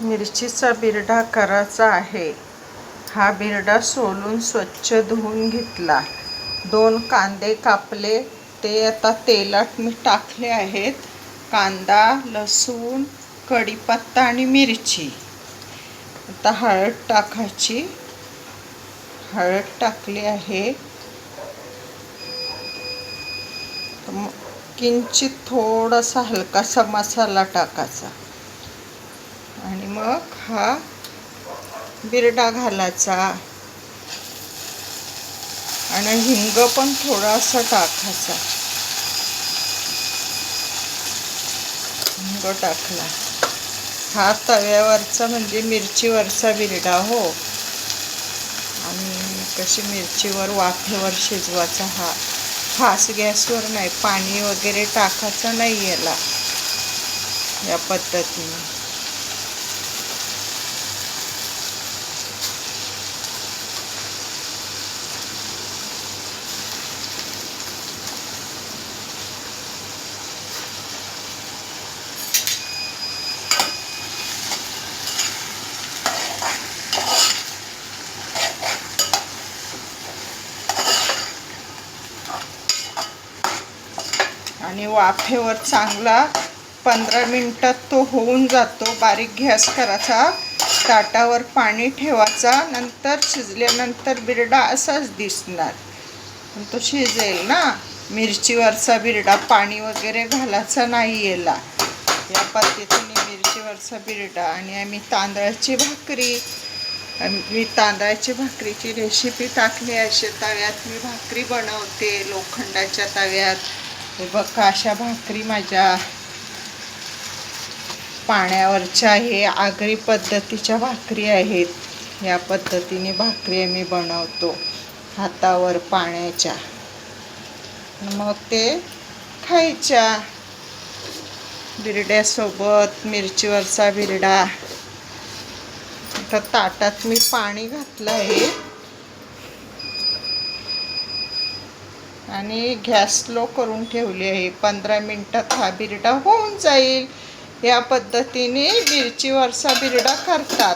मिरचीचा बिरडा करायचा आहे। हा बिरडा सोलून स्वच्छ धुवून घेतला। 2 कांदे कापले, ते आता तेलात मी टाकले आहेत। कांदा, लसूण, कढीपत्ता आणि मिरची। आता हळद टाकायची। हळद टाकली आहे। किंचित थोडासा हलकासा मसाला टाकायचा आणि मग हा बिरडा घालायचा आणि हिंग पण थोडासा टाकायचा। हिंग टाकला। हा तव्यावरचा म्हणजे मिरचीवरचा बिरडा हो। आणि कशी मिरचीवर वाफेवर शिजवायचा हा। फास्ट गॅसवर नाही, पाणी वगैरे टाकायचं नाही याला। या पद्धतीने आणि वाफेवर चांगला 15 मिनिटात तो होऊन जातो। बारीक गॅस करायचा, ताटावर पाणी ठेवायचा, नंतर शिजल्यानंतर बिरडा असाच दिसणार। पण तो शिजेल ना। मिरचीवरचा बिरडा, पाणी वगैरे घालायचं नाही याला। या पद्धतीने मिरचीवरचा बिरडा। आणि आम्ही तांदळाची भाकरीची रेसिपी टाकली आहे। तव्यात मी भाकरी बनवते, लोखंडाच्या तव्यात। हे बघा, अशा भाकरी माझ्या पाण्यावरच्या हे आगरी पद्धतीच्या भाकरी आहेत। या पद्धतीने भाकरी आम्ही बनवतो हातावर पाण्याच्या। मग ते खायच्या बिरड्यासोबत। मिरचीवरचा बिरडा। आता ताटात मी पाणी घातलं आहे आणि गॅस स्लो करून ठेवली आहे। 15 मिनिटात हा बिरडा होऊन जाईल। या पद्धतीने मिरचीवरचा बिरडा करतात।